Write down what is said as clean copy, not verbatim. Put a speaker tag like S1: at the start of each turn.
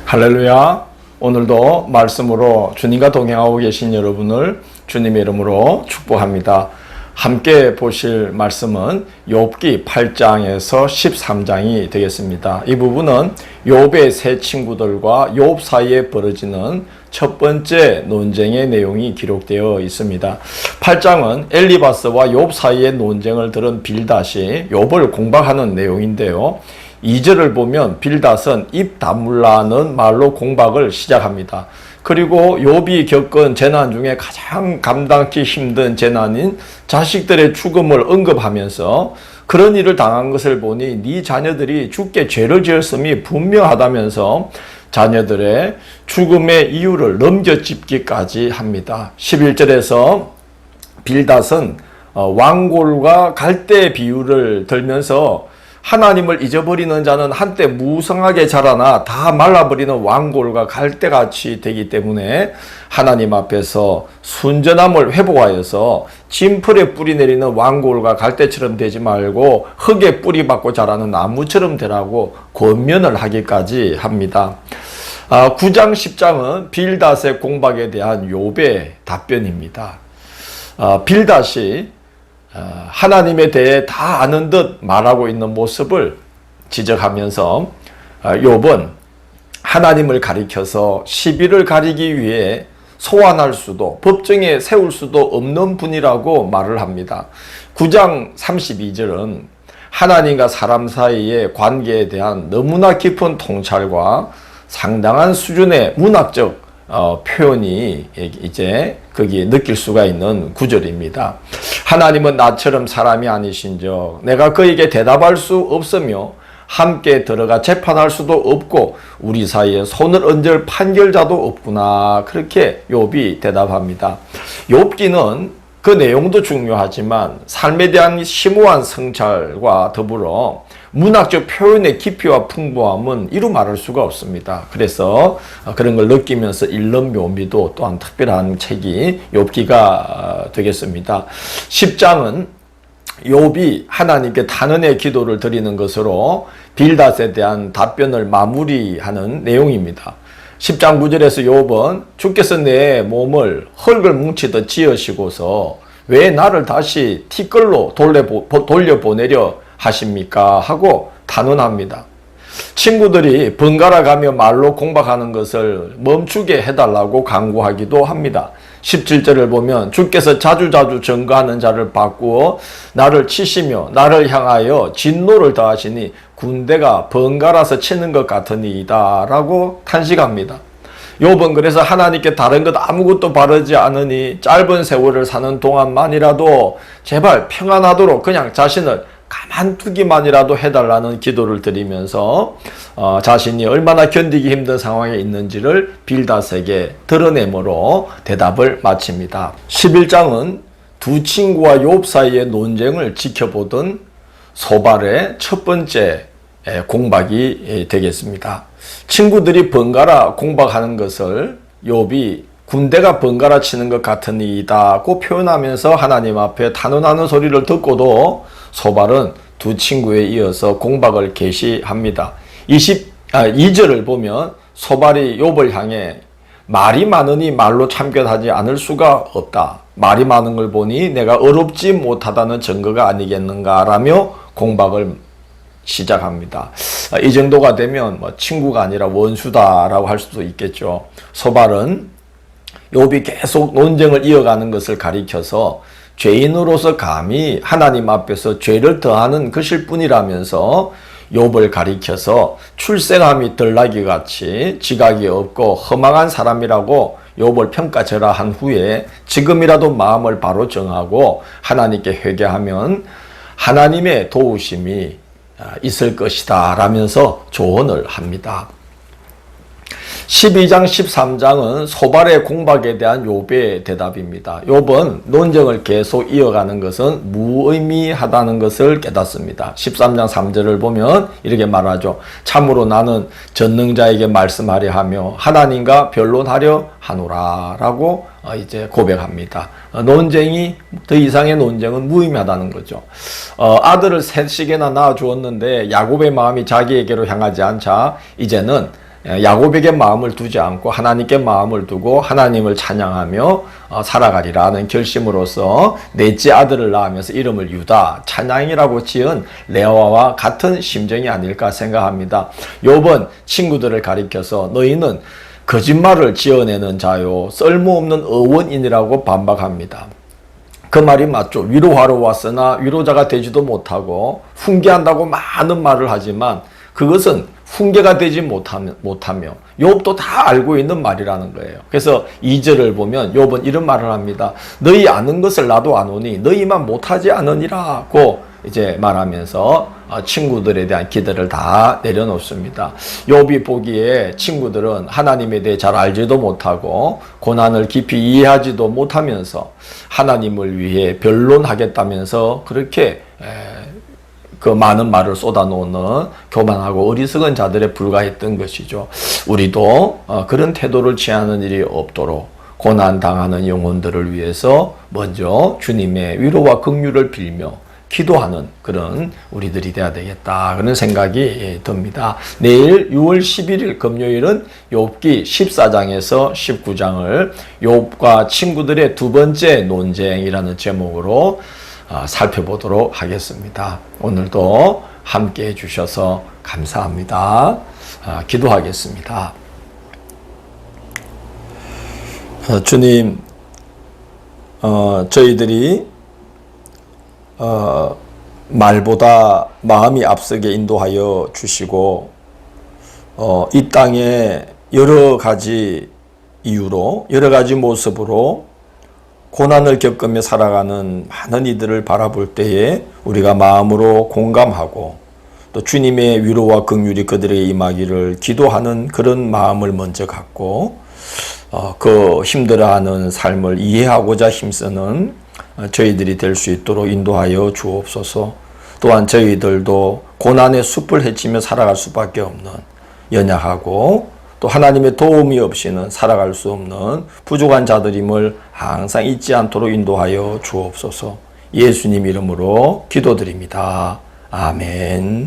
S1: 할렐루야. 오늘도 말씀으로 주님과 동행하고 계신 여러분을 주님의 이름으로 축복합니다. 함께 보실 말씀은 욥기 8장에서 13장이 되겠습니다. 이 부분은 욥의 세 친구들과 욥 사이에 벌어지는 첫 번째 논쟁의 내용이 기록되어 있습니다. 8장은 엘리바스와 욥 사이의 논쟁을 들은 빌닷이 욥을 공박하는 내용인데요. 2절을 보면 빌닷은 입 다물라는 말로 공박을 시작합니다. 그리고 욥이 겪은 재난 중에 가장 감당하기 힘든 재난인 자식들의 죽음을 언급하면서 그런 일을 당한 것을 보니 네 자녀들이 죽게 죄를 지었음이 분명하다면서 자녀들의 죽음의 이유를 넘겨짚기까지 합니다. 11절에서 빌닷은 왕골과 갈대 비유를 들면서 하나님을 잊어버리는 자는 한때 무성하게 자라나 다 말라버리는 왕골과 갈대같이 되기 때문에 하나님 앞에서 순전함을 회복하여서 진풀에 뿌리 내리는 왕골과 갈대처럼 되지 말고 흙에 뿌리 받고 자라는 나무처럼 되라고 권면을 하기까지 합니다. 9장 10장은 빌닷의 공박에 대한 욥의 답변입니다. 빌닷이 하나님에 대해 다 아는 듯 말하고 있는 모습을 지적하면서 욥은 하나님을 가리켜서 시비를 가리기 위해 소환할 수도 법정에 세울 수도 없는 분이라고 말을 합니다. 9장 32절은 하나님과 사람 사이의 관계에 대한 너무나 깊은 통찰과 상당한 수준의 문학적 표현이 이제 거기에 느낄 수가 있는 구절입니다. 하나님은 나처럼 사람이 아니신즉 내가 그에게 대답할 수 없으며 함께 들어가 재판할 수도 없고 우리 사이에 손을 얹을 판결자도 없구나. 그렇게 욥이 대답합니다. 욥기는 그 내용도 중요하지만 삶에 대한 심오한 성찰과 더불어 문학적 표현의 깊이와 풍부함은 이루 말할 수가 없습니다. 그래서 그런 걸 느끼면서 읽는 묘미도 또한 특별한 책이 욥기가 되겠습니다. 10장은 욥이 하나님께 탄원의 기도를 드리는 것으로 빌닷에 대한 답변을 마무리하는 내용입니다. 10장 9절에서 욥은 주께서 내 몸을 흙을 뭉치듯 지으시고서 왜 나를 다시 티끌로 돌려보내려 하십니까? 하고 탄원합니다. 친구들이 번갈아 가며 말로 공박하는 것을 멈추게 해달라고 강구하기도 합니다. 17절을 보면 주께서 자주자주 증거하는 자를 바꾸어 나를 치시며 나를 향하여 진노를 더하시니 군대가 번갈아서 치는 것 같으니이다 라고 탄식합니다. 욥은 그래서 하나님께 다른 것 아무것도 바르지 않으니 짧은 세월을 사는 동안만이라도 제발 평안하도록 그냥 자신을 가만두기만이라도 해달라는 기도를 드리면서 자신이 얼마나 견디기 힘든 상황에 있는지를 빌닷에게 드러내므로 대답을 마칩니다. 11장은 두 친구와 욥 사이의 논쟁을 지켜보던 소발의 첫 번째 공박이 되겠습니다. 친구들이 번갈아 공박하는 것을 욥이 군대가 번갈아 치는 것 같으니이다고 표현하면서 하나님 앞에 탄원하는 소리를 듣고도 소발은 두 친구에 이어서 공박을 개시합니다. 2절을 보면 소발이 욥을 향해 말이 많으니 말로 참견하지 않을 수가 없다. 말이 많은 걸 보니 내가 어렵지 못하다는 증거가 아니겠는가 라며 공박을 시작합니다. 이 정도가 되면 친구가 아니라 원수다라고 할 수도 있겠죠. 소발은 욥이 계속 논쟁을 이어가는 것을 가리켜서 죄인으로서 감히 하나님 앞에서 죄를 더하는 것일 뿐이라면서 욥을 가리켜서 출생함이 덜나기 같이 지각이 없고 허망한 사람이라고 욥을 평가절하한 후에 지금이라도 마음을 바로 정하고 하나님께 회개하면 하나님의 도우심이 있을 것이다 라면서 조언을 합니다. 12장 13장은 소발의 공박에 대한 욥의 대답입니다. 욥은 논쟁을 계속 이어가는 것은 무의미하다는 것을 깨닫습니다. 13장 3절을 보면 이렇게 말하죠. 참으로 나는 전능자에게 말씀하려 하며 하나님과 변론하려 하노라 라고 이제 고백합니다. 논쟁이 더 이상의 논쟁은 무의미하다는 거죠. 아들을 셋씩이나 낳아 주었는데 야곱의 마음이 자기에게로 향하지 않자 이제는 야곱에게 마음을 두지 않고 하나님께 마음을 두고 하나님을 찬양하며 살아가리라는 결심으로서 넷째 아들을 낳으면서 이름을 유다, 찬양이라고 지은 레아와 같은 심정이 아닐까 생각합니다. 욥은 친구들을 가리켜서 너희는 거짓말을 지어내는 자요 쓸모없는 어원인이라고 반박합니다. 그 말이 맞죠. 위로하러 왔으나 위로자가 되지도 못하고 훈계한다고 많은 말을 하지만 그것은 훈계가 되지 못하며 욥도 다 알고 있는 말이라는 거예요. 그래서 2절을 보면 욥은 이런 말을 합니다. 너희 아는 것을 나도 아노니 너희만 못하지 않으니라고 이제 말하면서 친구들에 대한 기대를 다 내려놓습니다. 욥이 보기에 친구들은 하나님에 대해 잘 알지도 못하고 고난을 깊이 이해하지도 못하면서 하나님을 위해 변론하겠다면서 그렇게 그 많은 말을 쏟아놓는 교만하고 어리석은 자들에 불과했던 것이죠. 우리도 그런 태도를 취하는 일이 없도록 고난당하는 영혼들을 위해서 먼저 주님의 위로와 긍휼을 빌며 기도하는 그런 우리들이 돼야 되겠다 그런 생각이 듭니다. 내일 6월 11일 금요일은 욥기 14장에서 19장을 욥과 친구들의 두 번째 논쟁이라는 제목으로 살펴보도록 하겠습니다. 오늘도 함께 해주셔서 감사합니다. 기도하겠습니다. 주님, 저희들이 말보다 마음이 앞서게 인도하여 주시고 이 땅에 여러 가지 이유로 여러 가지 모습으로 고난을 겪으며 살아가는 많은 이들을 바라볼 때에 우리가 마음으로 공감하고 또 주님의 위로와 긍휼이 그들에게 임하기를 기도하는 그런 마음을 먼저 갖고 그 힘들어하는 삶을 이해하고자 힘쓰는 저희들이 될 수 있도록 인도하여 주옵소서. 또한 저희들도 고난의 숲을 헤치며 살아갈 수밖에 없는 연약하고 또 하나님의 도움이 없이는 살아갈 수 없는 부족한 자들임을 항상 잊지 않도록 인도하여 주옵소서. 예수님 이름으로 기도드립니다. 아멘.